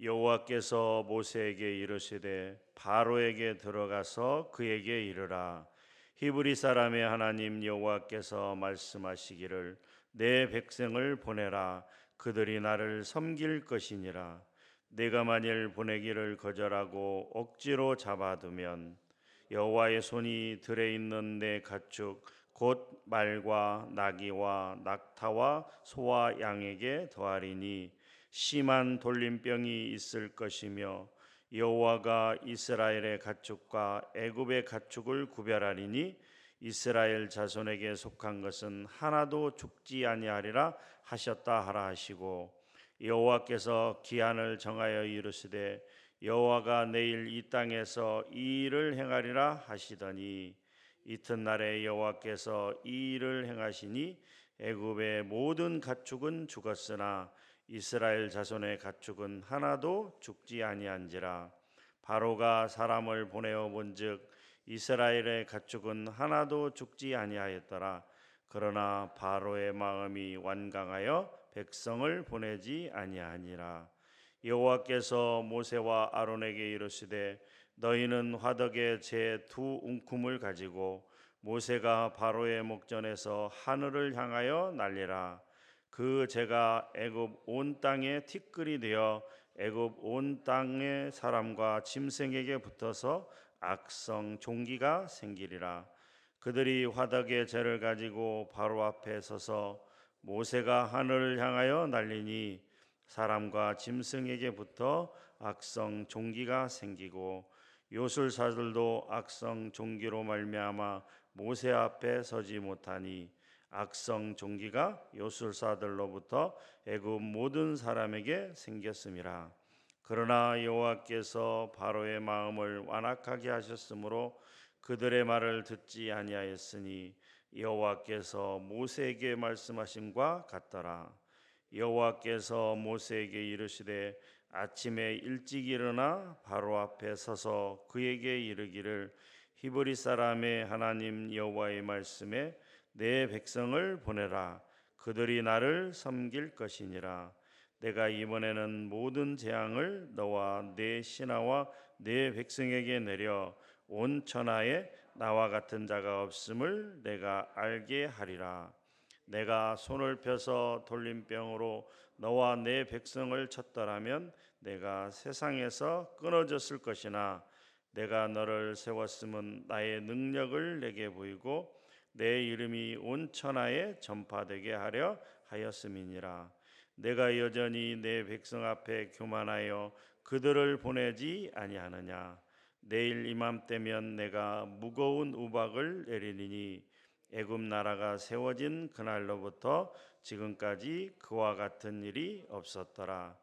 여호와께서 모세에게 이르시되 바로에게 들어가서 그에게 이르라. 히브리 사람의 하나님 여호와께서 말씀하시기를 내 백성을 보내라. 그들이 나를 섬길 것이니라. 내가 만일 보내기를 거절하고 억지로 잡아두면 여호와의 손이 들에 있는 내 가축 곧 말과 나귀와 낙타와 소와 양에게 더하리니 심한 돌림병이 있을 것이며 여호와가 이스라엘의 가축과 애굽의 가축을 구별하리니 이스라엘 자손에게 속한 것은 하나도 죽지 아니하리라 하셨다 하라 하시고 여호와께서 기한을 정하여 이르시되 여호와가 내일 이 땅에서 이 일을 행하리라 하시더니 이튿날에 여호와께서 이 일을 행하시니 애굽의 모든 가축은 죽었으나 이스라엘 자손의 가축은 하나도 죽지 아니한지라. 바로가 사람을 보내어 본즉 이스라엘의 가축은 하나도 죽지 아니하였더라. 그러나 바로의 마음이 완강하여 백성을 보내지 아니하니라. 여호와께서 모세와 아론에게 이르시되 너희는 화덕에 제 두 움큼을 가지고 모세가 바로의 목전에서 하늘을 향하여 날리라. 그 제가 애굽 온 땅에 티끌이 되어 애굽 온 땅의 사람과 짐승에게 붙어서 악성 종기가 생기리라. 그들이 화덕의 재를 가지고 바로 앞에 서서 모세가 하늘을 향하여 날리니 사람과 짐승에게 붙어 악성 종기가 생기고 요술사들도 악성 종기로 말미암아 모세 앞에 서지 못하니 악성 종기가 요술사들로부터 애굽 모든 사람에게 생겼음이라. 그러나 여호와께서 바로의 마음을 완악하게 하셨으므로 그들의 말을 듣지 아니하였으니 여호와께서 모세에게 말씀하심과 같더라. 여호와께서 모세에게 이르시되 아침에 일찍 일어나 바로 앞에 서서 그에게 이르기를 히브리 사람의 하나님 여호와의 말씀에 내 백성을 보내라. 그들이 나를 섬길 것이니라. 내가 이번에는 모든 재앙을 너와 내 신하와 내 백성에게 내려 온 천하에 나와 같은 자가 없음을 내가 알게 하리라. 내가 손을 펴서 돌림병으로 너와 내 백성을 쳤더라면 내가 세상에서 끊어졌을 것이나 내가 너를 세웠음은 나의 능력을 내게 보이고 내 이름이 온 천하에 전파되게 하려 하였음이니라. 내가 여전히 내 백성 앞에 교만하여 그들을 보내지 아니하느냐. 내일 이맘때면 내가 무거운 우박을 내리리니 애굽 나라가 세워진 그날로부터 지금까지 그와 같은 일이 없었더라.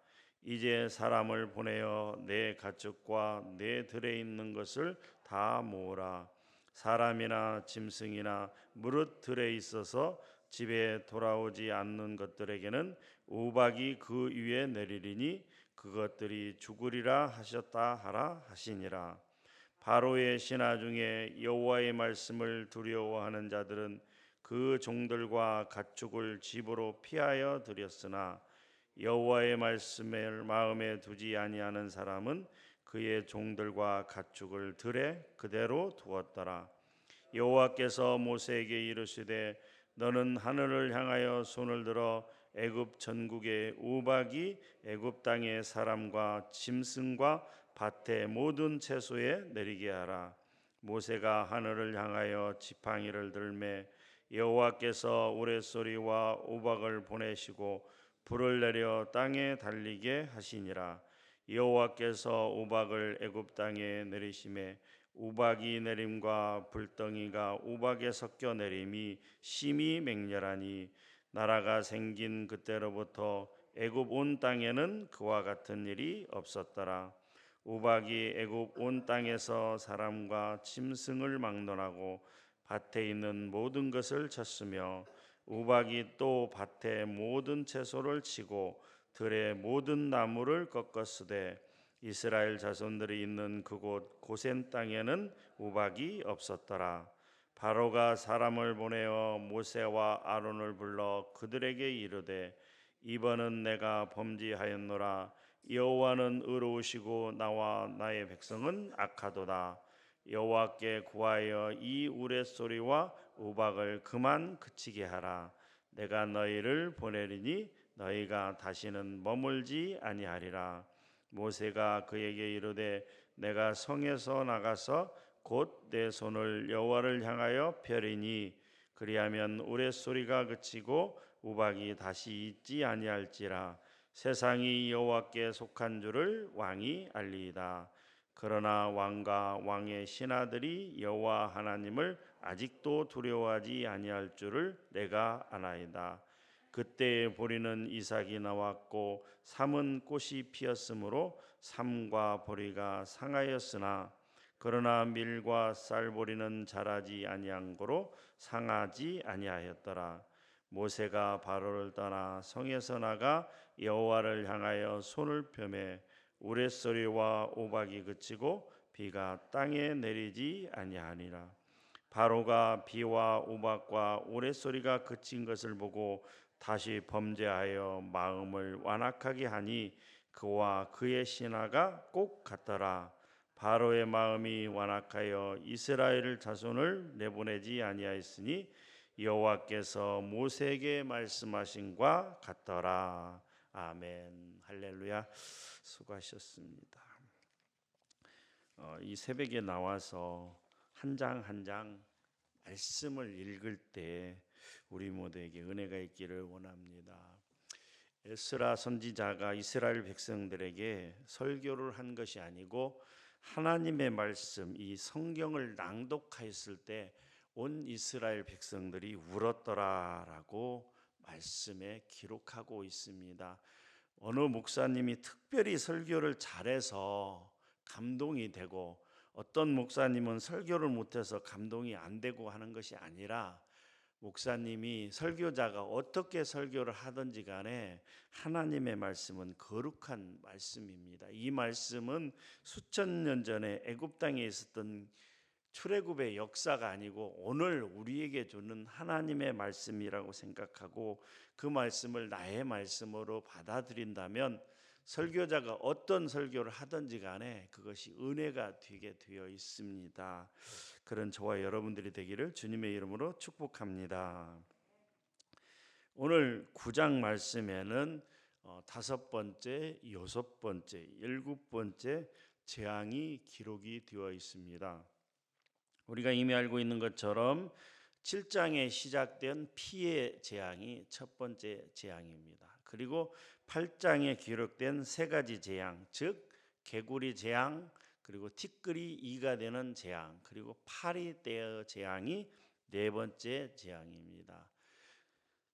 이제 사람을 보내어 내 가축과 내 들에 있는 것을 다 모으라. 사람이나 짐승이나 무릇 들에 있어서 집에 돌아오지 않는 것들에게는 우박이 그 위에 내리리니 그것들이 죽으리라 하셨다 하라 하시니라. 바로의 신하 중에 여호와의 말씀을 두려워하는 자들은 그 종들과 가축을 집으로 피하여 들였으나 여호와의 말씀을 마음에 두지 아니하는 사람은 그의 종들과 가축을 들에 그대로 두었더라. 여호와께서 모세에게 이르시되 너는 하늘을 향하여 손을 들어 애굽 전국의 우박이 애굽 땅의 사람과 짐승과 밭의 모든 채소에 내리게 하라. 모세가 하늘을 향하여 지팡이를 들매 여호와께서 우레소리와 우박을 보내시고 불을 내려 땅에 달리게 하시니라. 여호와께서 우박을 애굽 땅에 내리심에 우박이 내림과 불덩이가 우박에 섞여 내림이 심히 맹렬하니 나라가 생긴 그때로부터 애굽 온 땅에는 그와 같은 일이 없었더라. 우박이 애굽 온 땅에서 사람과 짐승을 막론하고 밭에 있는 모든 것을 쳤으며 우박이 또 밭의 모든 채소를 치고 들의 모든 나무를 꺾었으되 이스라엘 자손들이 있는 그곳 고센 땅에는 우박이 없었더라. 바로가 사람을 보내어 모세와 아론을 불러 그들에게 이르되 이번은 내가 범죄하였노라. 여호와는 의로우시고 나와 나의 백성은 악하도다. 여호와께 구하여 이 우레소리와 우박을 그만 그치게 하라. 내가 너희를 보내리니 너희가 다시는 머물지 아니하리라. 모세가 그에게 이르되 내가 성에서 나가서 곧 내 손을 여호와를 향하여 펴리니 그리하면 우레소리가 그치고 우박이 다시 있지 아니할지라. 세상이 여호와께 속한 줄을 왕이 알리이다. 그러나 왕과 왕의 신하들이 여호와 하나님을 아직도 두려워하지 아니할 줄을 내가 아나이다. 그때에 보리는 이삭이 나왔고 삼은 꽃이 피었으므로 삼과 보리가 상하였으나 그러나 밀과 쌀보리는 자라지 아니한 고로 상하지 아니하였더라. 모세가 바로를 떠나 성에서 나가 여호와를 향하여 손을 펴매 우레소리와 우박이 그치고 비가 땅에 내리지 아니하니라. 바로가 비와 우박과 우레소리가 그친 것을 보고 다시 범죄하여 마음을 완악하게 하니 그와 그의 신하가 꼭 같더라. 바로의 마음이 완악하여 이스라엘 자손을 내보내지 아니하였으니 여호와께서 모세에게 말씀하신과 같더라. 아멘. 할렐루야. 수고하셨습니다. 이 새벽에 나와서 한 장 한 장 말씀을 읽을 때 우리 모두에게 은혜가 있기를 원합니다. 에스라 선지자가 이스라엘 백성들에게 설교를 한 것이 아니고 하나님의 말씀, 이 성경을 낭독하였을 때 온 이스라엘 백성들이 울었더라라고 말씀에 기록하고 있습니다. 어느 목사님이 특별히 설교를 잘해서 감동이 되고 어떤 목사님은 설교를 못해서 감동이 안 되고 하는 것이 아니라 목사님이 설교자가 어떻게 설교를 하든지 간에 하나님의 말씀은 거룩한 말씀입니다. 이 말씀은 수천 년 전에 애굽 땅에 있었던 출애굽의 역사가 아니고 오늘 우리에게 주는 하나님의 말씀이라고 생각하고 그 말씀을 나의 말씀으로 받아들인다면 설교자가 어떤 설교를 하든지 간에 그것이 은혜가 되게 되어 있습니다. 그런 저와 여러분들이 되기를 주님의 이름으로 축복합니다. 오늘 9장 말씀에는 5번째, 6번째, 7번째 재앙이 기록이 되어 있습니다. 우리가 이미 알고 있는 것처럼 7장에 시작된 피의 재앙이 첫 번째 재앙입니다. 그리고 8장에 기록된 세 가지 재앙, 즉 개구리 재앙, 그리고 티끌이 이가 되는 재앙, 그리고 파리 떼어 재앙이 네 번째 재앙입니다.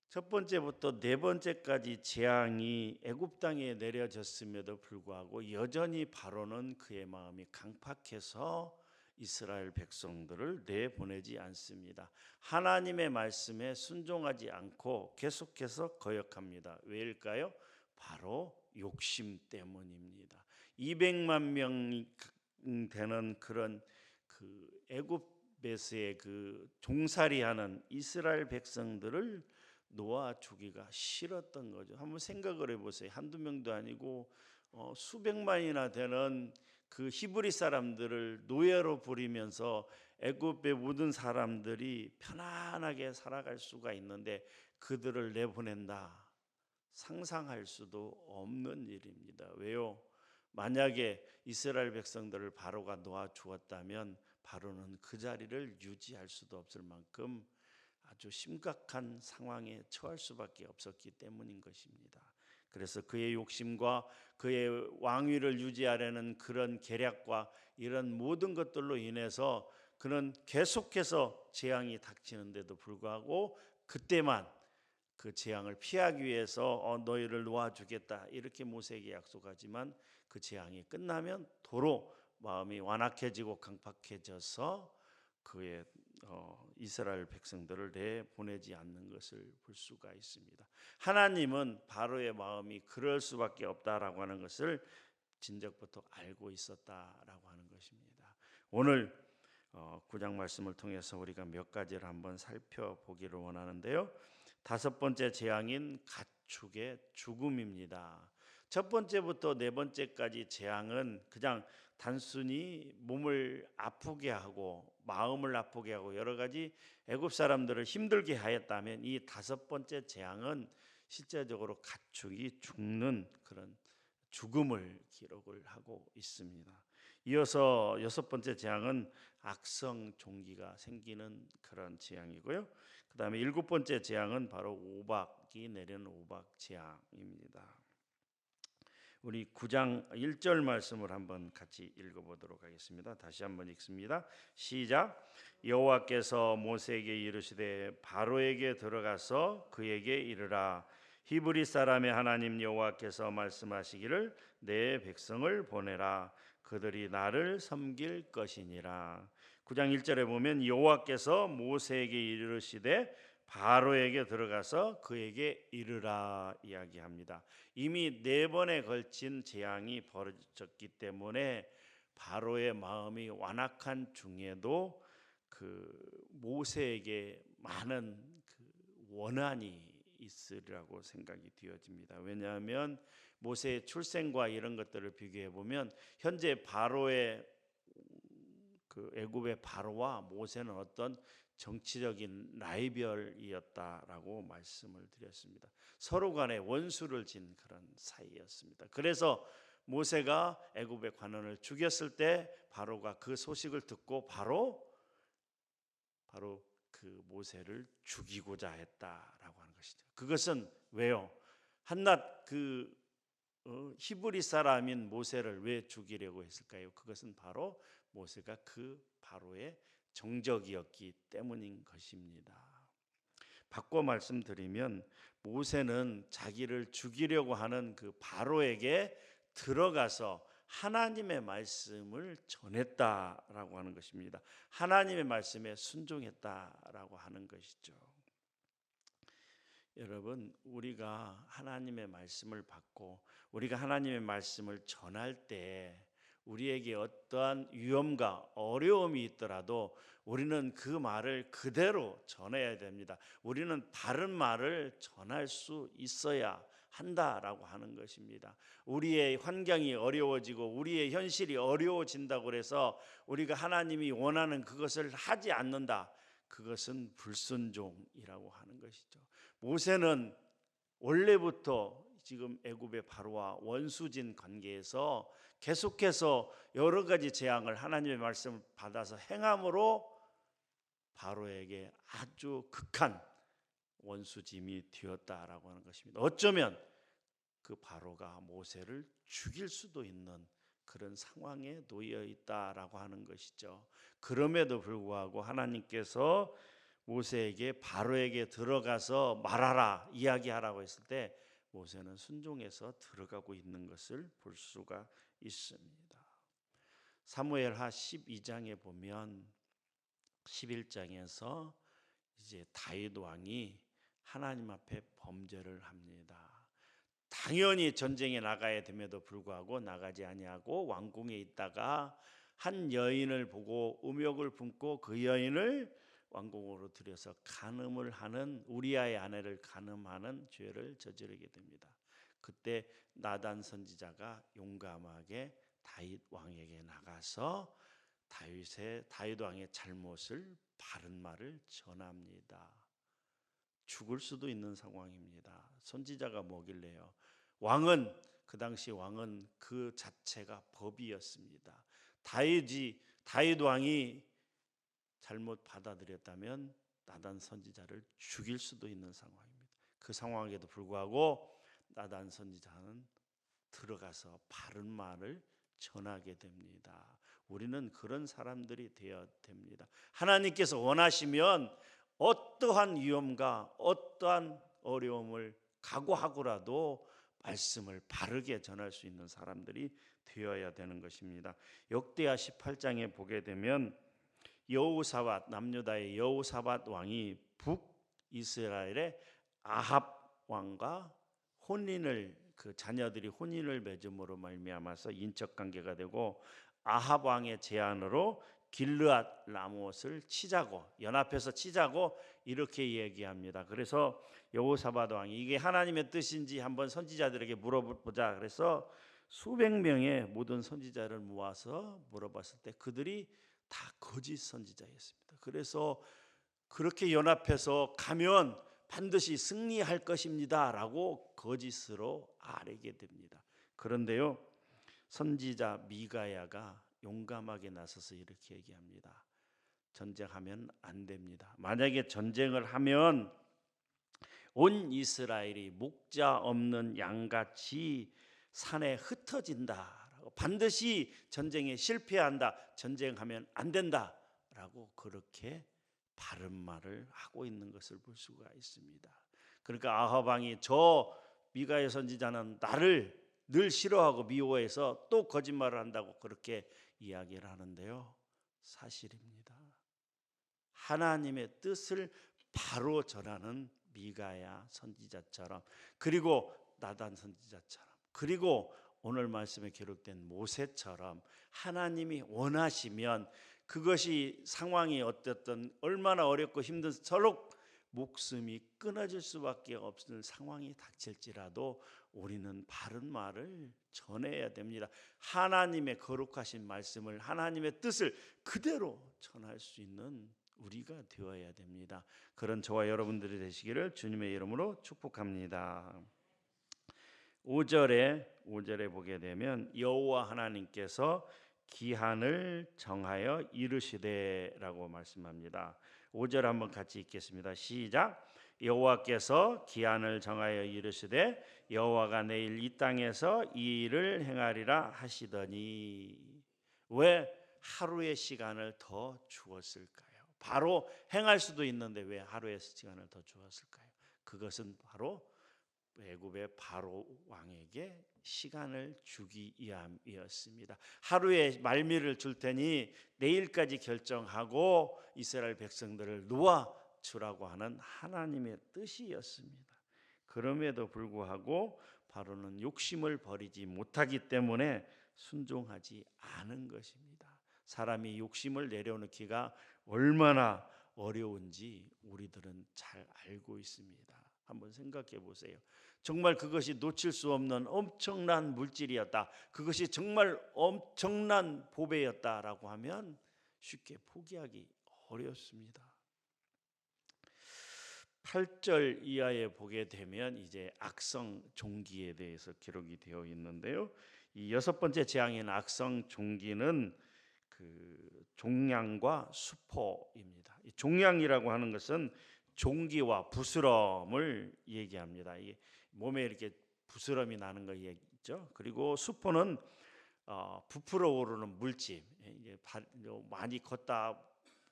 첫 번째부터 네 번째까지 재앙이 애굽 땅에 내려졌음에도 불구하고 여전히 바로는 그의 마음이 강팍해서 이스라엘 백성들을 내보내지 않습니다. 하나님의 말씀에 순종하지 않고 계속해서 거역합니다. 왜일까요? 바로 욕심 때문입니다. 200만 명 되는 그런 애굽에서의 종살이하는 이스라엘 백성들을 놓아주기가 싫었던 거죠. 한번 생각을 해보세요. 한두 명도 아니고 수백만이나 되는 그 히브리 사람들을 노예로 부리면서 애굽의 모든 사람들이 편안하게 살아갈 수가 있는데 그들을 내보낸다. 상상할 수도 없는 일입니다. 왜요? 만약에 이스라엘 백성들을 바로가 놓아주었다면 바로는 그 자리를 유지할 수도 없을 만큼 아주 심각한 상황에 처할 수밖에 없었기 때문인 것입니다. 그래서 그의 욕심과 그의 왕위를 유지하려는 그런 계략과 이런 모든 것들로 인해서 그는 계속해서 재앙이 닥치는데도 불구하고 그때만 그 재앙을 피하기 위해서 너희를 놓아주겠다 이렇게 모세에게 약속하지만 그 재앙이 끝나면 도로 마음이 완악해지고 강팍해져서 그의 이스라엘 백성들을 내보내지 않는 것을 볼 수가 있습니다. 하나님은 바로의 마음이 그럴 수밖에 없다라고 하는 것을 진작부터 알고 있었다라고 하는 것입니다. 오늘 9장 말씀을 통해서 우리가 몇 가지를 한번 살펴보기를 원하는데요. 5번째 재앙인 가축의 죽음입니다. 첫 번째부터 네 번째까지 재앙은 그냥 단순히 몸을 아프게 하고 마음을 아프게 하고 여러 가지 애굽 사람들을 힘들게 하였다면, 이 다섯 번째 재앙은 실제적으로 가축이 죽는 그런 죽음을 기록을 하고 있습니다. 이어서 여섯 번째 재앙은 악성 종기가 생기는 그런 재앙이고요. 그 다음에 일곱 번째 재앙은 바로 우박이 내리는 우박 재앙입니다. 우리 9장 1절 말씀을 한번 같이 읽어보도록 하겠습니다. 다시 한번 읽습니다. 시작. 여호와께서 모세에게 이르시되 바로에게 들어가서 그에게 이르라. 히브리 사람의 하나님 여호와께서 말씀하시기를 내 백성을 보내라. 그들이 나를 섬길 것이니라. 9장 1절에 보면 여호와께서 모세에게 이르시되 바로에게 들어가서 그에게 이르라 이야기합니다. 이미 네 번에 걸친 재앙이 벌어졌기 때문에 바로의 마음이 완악한 중에도 모세에게 많은 원한이 있으리라고 생각이 되어집니다. 왜냐하면 모세의 출생과 이런 것들을 비교해 보면 현재 바로의 애굽의 바로와 모세는 어떤 정치적인 라이벌이었다라고 말씀을 드렸습니다. 서로 간에 원수를 진 그런 사이였습니다. 그래서 모세가 애굽의 관원을 죽였을 때 바로가 그 소식을 듣고 바로 그 모세를 죽이고자 했다라고 하는 것이죠. 그것은 왜요? 한낱 히브리 사람인 모세를 왜 죽이려고 했을까요? 그것은 바로 모세가 그 바로의 정적이었기 때문인 것입니다. 바꿔 말씀드리면 모세는 자기를 죽이려고 하는 그 바로에게 들어가서 하나님의 말씀을 전했다라고 하는 것입니다. 하나님의 말씀에 순종했다라고 하는 것이죠. 여러분, 우리가 하나님의 말씀을 받고 우리가 하나님의 말씀을 전할 때 우리에게 어떠한 위험과 어려움이 있더라도 우리는 그 말을 그대로 전해야 됩니다. 우리는 바른 말을 전할 수 있어야 한다라고 하는 것입니다. 우리의 환경이 어려워지고 우리의 현실이 어려워진다고 해서 우리가 하나님이 원하는 그것을 하지 않는다. 그것은 불순종이라고 하는 것이죠. 모세는 원래부터 지금 애굽의 바로와 원수진 관계에서 계속해서 여러 가지 재앙을 하나님의 말씀을 받아서 행함으로 바로에게 아주 극한 원수짐이 되었다라고 하는 것입니다. 어쩌면 그 바로가 모세를 죽일 수도 있는 그런 상황에 놓여 있다라고 하는 것이죠. 그럼에도 불구하고 하나님께서 모세에게 바로에게 들어가서 말하라, 이야기하라고 했을 때 모세는 순종해서 들어가고 있는 것을 볼 수가 있습니다. 사무엘하 12장에 보면 11장에서 이제 다윗 왕이 하나님 앞에 범죄를 합니다. 당연히 전쟁에 나가야 됨에도 불구하고 나가지 아니하고 왕궁에 있다가 한 여인을 보고 음욕을 품고 그 여인을 왕궁으로 들여서 간음을 하는, 우리아의 아내를 간음하는 죄를 저지르게 됩니다. 그때 나단 선지자가 용감하게 다윗 왕에게 나가서 다윗 왕의 잘못을, 바른 말을 전합니다. 죽을 수도 있는 상황입니다. 선지자가 뭐길래요? 그 당시 왕은 그 자체가 법이었습니다. 다윗 왕이 잘못 받아들였다면 나단 선지자를 죽일 수도 있는 상황입니다. 그 상황에도 불구하고 나단 선지자는 들어가서 바른 말을 전하게 됩니다. 우리는 그런 사람들이 되어야 됩니다. 하나님께서 원하시면 어떠한 위험과 어떠한 어려움을 각오하고라도 말씀을 바르게 전할 수 있는 사람들이 되어야 되는 것입니다. 역대하 18장에 보게 되면 여호사밧, 남유다의 여호사밧 왕이 북이스라엘의 아합 왕과 그 자녀들이 혼인을 맺음으로 말미암아서 인척 관계가 되고 아합 왕의 제안으로 길르앗 라못을 치자고, 연합해서 치자고 이렇게 얘기합니다. 그래서 여호사밧 왕이 이게 하나님의 뜻인지 한번 선지자들에게 물어보자. 그래서 수백 명의 모든 선지자를 모아서 물어봤을 때 그들이 다 거짓 선지자였습니다. 그래서 그렇게 연합해서 가면 반드시 승리할 것입니다라고 거짓으로 아뢰게 됩니다. 그런데요, 선지자 미가야가 용감하게 나서서 이렇게 얘기합니다. 전쟁하면 안 됩니다. 만약에 전쟁을 하면 온 이스라엘이 목자 없는 양같이 산에 흩어진다라고, 반드시 전쟁에 실패한다, 전쟁하면 안 된다라고 그렇게 바른 말을 하고 있는 것을 볼 수가 있습니다. 그러니까 아합 왕이 저 미가야 선지자는 나를 늘 싫어하고 미워해서 또 거짓말을 한다고 그렇게 이야기를 하는데요, 사실입니다. 하나님의 뜻을 바로 전하는 미가야 선지자처럼, 그리고 나단 선지자처럼, 그리고 오늘 말씀에 기록된 모세처럼 하나님이 원하시면 그것이 상황이 어떻든 얼마나 어렵고 힘들수록 목숨이 끊어질 수밖에 없는 상황이 닥칠지라도 우리는 바른 말을 전해야 됩니다. 하나님의 거룩하신 말씀을, 하나님의 뜻을 그대로 전할 수 있는 우리가 되어야 됩니다. 그런 저와 여러분들이 되시기를 주님의 이름으로 축복합니다. 5절에 보게 되면 여호와 하나님께서 기한을 정하여 이르시되라고 말씀합니다. 5절 한번 같이 읽겠습니다. 시작. 여호와께서 기한을 정하여 이르시되 여호와가 내일 이 땅에서 이 일을 행하리라 하시더니, 왜 하루의 시간을 더 주었을까요? 바로 행할 수도 있는데 왜 하루의 시간을 더 주었을까요? 그것은 바로 애굽의 바로 왕에게 시간을 주기 위함이었습니다. 하루의 말미를 줄 테니 내일까지 결정하고 이스라엘 백성들을 놓아 주라고 하는 하나님의 뜻이었습니다. 그럼에도 불구하고 바로는 욕심을 버리지 못하기 때문에 순종하지 않은 것입니다. 사람이 욕심을 내려놓기가 얼마나 어려운지 우리들은 잘 알고 있습니다. 한번 생각해 보세요. 정말 그것이 놓칠 수 없는 엄청난 물질이었다, 그것이 정말 엄청난 보배였다라고 하면 쉽게 포기하기 어렵습니다. 8절 이하에 보게 되면 이제 악성 종기에 대해서 기록이 되어 있는데요, 이 여섯 번째 재앙인 악성 종기는 그 종양과 수포입니다. 이 종양이라고 하는 것은 종기와 부스럼을 얘기합니다. 이게 몸에 이렇게 부스럼이 나는 거 얘기죠. 그리고 수포는 부풀어 오르는 물집, 이제 많이 걷다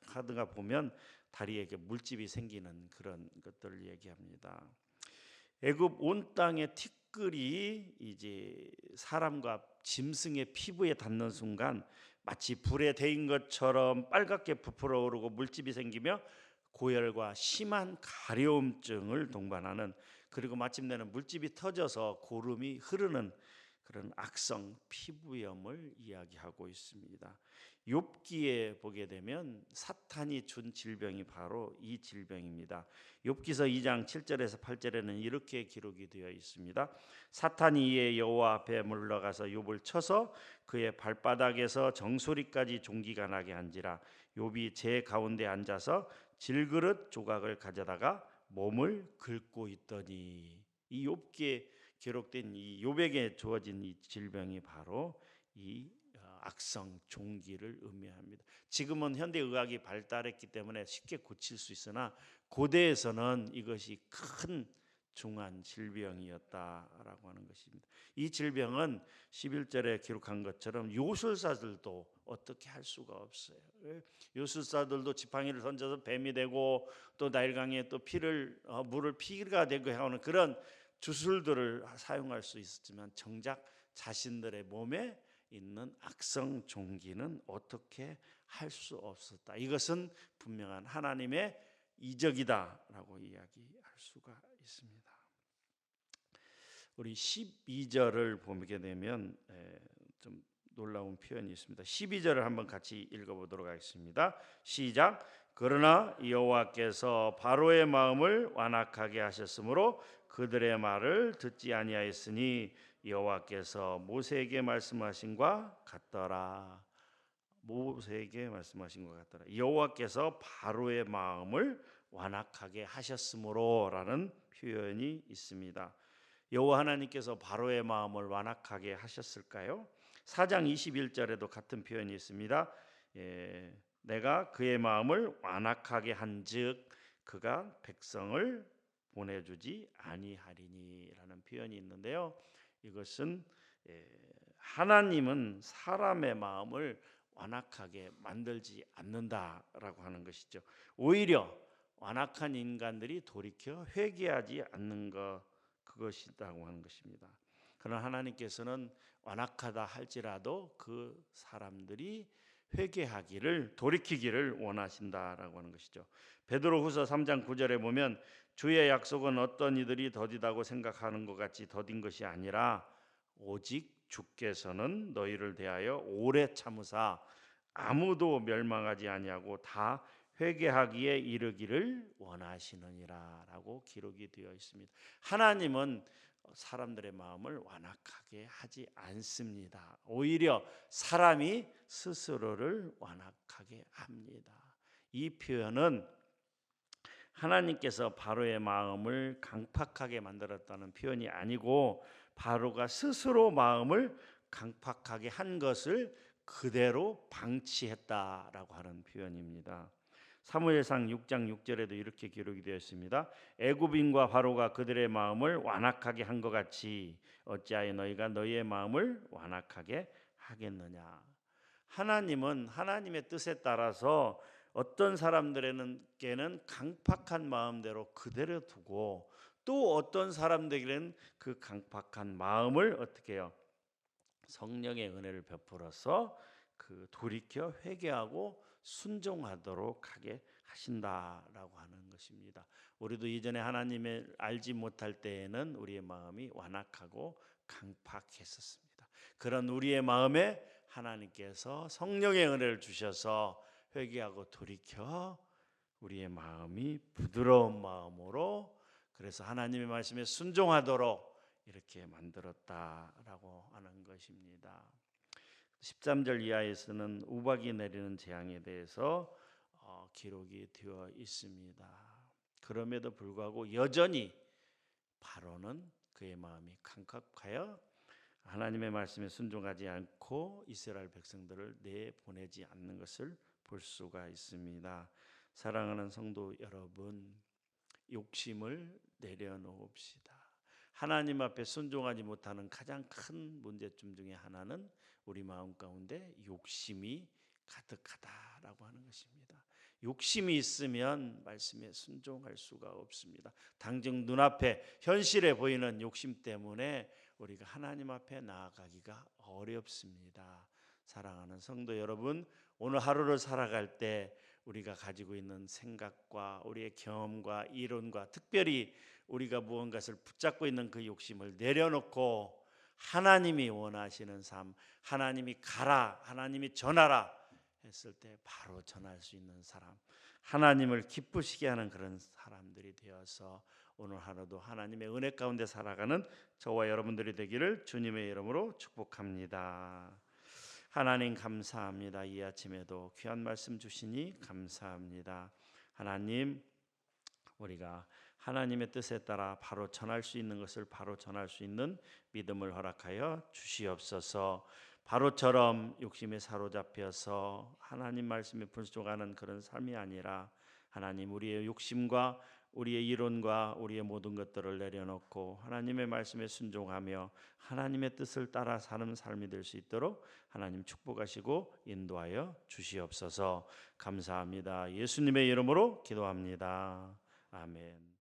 하다가 보면 다리에 이렇게 물집이 생기는 그런 것들을 얘기합니다. 애굽 온 땅의 티끌이 이제 사람과 짐승의 피부에 닿는 순간 마치 불에 데인 것처럼 빨갛게 부풀어 오르고 물집이 생기며 고열과 심한 가려움증을 동반하는, 그리고 마침내는 물집이 터져서 고름이 흐르는 그런 악성 피부염을 이야기하고 있습니다. 욥기에 보게 되면 사탄이 준 질병이 바로 이 질병입니다. 욥기서 2장 7절에서 8절에는 이렇게 기록이 되어 있습니다. 사탄이 이에 여호와 앞에 물러가서 욥을 쳐서 그의 발바닥에서 정수리까지 종기가 나게 한지라. 욥이 제 가운데 앉아서 질그릇 조각을 가져다가 몸을 긁고 있더니, 이 욥기에 기록된 이 욥에게 주어진 이 질병이 바로 이 악성 종기를 의미합니다. 지금은 현대 의학이 발달했기 때문에 쉽게 고칠 수 있으나 고대에서는 이것이 큰 중한 질병이었다라고 하는 것입니다. 이 질병은 11절에 기록한 것처럼 요술사들도 어떻게 할 수가 없어요. 요술사들도 지팡이를 던져서 뱀이 되고 또 나일강에 또 물을 피가 되고 하는 그런 주술들을 사용할 수 있었지만 정작 자신들의 몸에 있는 악성 종기는 어떻게 할 수 없었다. 이것은 분명한 하나님의 이적이다라고 이야기할 수가 있습니다. 우리 12절을 보게 되면 좀 놀라운 표현이 있습니다. 12절을 한번 같이 읽어보도록 하겠습니다. 시작. 그러나 여호와께서 바로의 마음을 완악하게 하셨으므로 그들의 말을 듣지 아니하였으니 여호와께서 모세에게 말씀하신과 같더라. 모세에게 말씀하신 것 같더라. 여호와께서 바로의 마음을 완악하게 하셨으므로라는 표현이 있습니다. 여호와 하나님께서 바로의 마음을 완악하게 하셨을까요? 4장 21절에도 같은 표현이 있습니다. 내가 그의 마음을 완악하게 한즉 그가 백성을 보내주지 아니하리니라는 표현이 있는데요. 이것은 하나님은 사람의 마음을 완악하게 만들지 않는다라고 하는 것이죠. 오히려 완악한 인간들이 돌이켜 회개하지 않는 그것이라고 하는 것입니다. 그러나 하나님께서는 완악하다 할지라도 그 사람들이 회개하기를 돌이키기를 원하신다라고 하는 것이죠. 베드로후서 3장 9절에 보면 주의 약속은 어떤 이들이 더디다고 생각하는 것 같이 더딘 것이 아니라 오직 주께서는 너희를 대하여 오래 참으사 아무도 멸망하지 아니하고 다 회개하기에 이르기를 원하시느니라라고 기록이 되어 있습니다. 하나님은 사람들의 마음을 완악하게 하지 않습니다. 오히려 사람이 스스로를 완악하게 합니다. 이 표현은 하나님께서 바로의 마음을 강팍하게 만들었다는 표현이 아니고 바로가 스스로 마음을 강팍하게 한 것을 그대로 방치했다라고 하는 표현입니다. 사무엘상 6장 6절에도 이렇게 기록이 되어 있습니다. 애굽인과 바로가 그들의 마음을 완악하게 한 것 같이 어찌하여 너희가 너희의 마음을 완악하게 하겠느냐. 하나님은 하나님의 뜻에 따라서 어떤 사람들에게는 강팍한 마음대로 그대로 두고 또 어떤 사람들에게는 그 강팍한 마음을 어떻게 해요? 성령의 은혜를 베풀어서 그 돌이켜 회개하고 순종하도록 하게 하신다라고 하는 것입니다. 우리도 이전에 하나님을 알지 못할 때에는 우리의 마음이 완악하고 강팍했었습니다. 그런 우리의 마음에 하나님께서 성령의 은혜를 주셔서 회개하고 돌이켜 우리의 마음이 부드러운 마음으로 그래서 하나님의 말씀에 순종하도록 이렇게 만들었다라고 하는 것입니다. 13절 이하에서는 우박이 내리는 재앙에 대해서 기록이 되어 있습니다. 그럼에도 불구하고 여전히 바로는 그의 마음이 강팍하여 하나님의 말씀에 순종하지 않고 이스라엘 백성들을 내보내지 않는 것을 볼 수가 있습니다. 사랑하는 성도 여러분, 욕심을 내려놓읍시다. 하나님 앞에 순종하지 못하는 가장 큰 문제점 중에 하나는 우리 마음 가운데 욕심이 가득하다라고 하는 것입니다. 욕심이 있으면 말씀에 순종할 수가 없습니다. 당장 눈앞에 현실에 보이는 욕심 때문에 우리가 하나님 앞에 나아가기가 어렵습니다. 사랑하는 성도 여러분, 오늘 하루를 살아갈 때 우리가 가지고 있는 생각과 우리의 경험과 이론과 특별히 우리가 무언가를 붙잡고 있는 그 욕심을 내려놓고 하나님이 원하시는 삶, 하나님이 가라, 하나님이 전하라 했을 때 바로 전할 수 있는 사람, 하나님을 기쁘시게 하는 그런 사람들이 되어서 오늘 하루도 하나님의 은혜 가운데 살아가는 저와 여러분들이 되기를 주님의 이름으로 축복합니다. 하나님 감사합니다. 이 아침에도 귀한 말씀 주시니 감사합니다. 하나님, 우리가 하나님의 뜻에 따라 바로 전할 수 있는 것을 바로 전할 수 있는 믿음을 허락하여 주시옵소서. 바로처럼 욕심에 사로잡혀서 하나님 말씀에 불순종하는 그런 삶이 아니라 하나님, 우리의 욕심과 우리의 이론과 우리의 모든 것들을 내려놓고 하나님의 말씀에 순종하며 하나님의 뜻을 따라 사는 삶이 될 수 있도록 하나님 축복하시고 인도하여 주시옵소서. 감사합니다. 예수님의 이름으로 기도합니다. 아멘.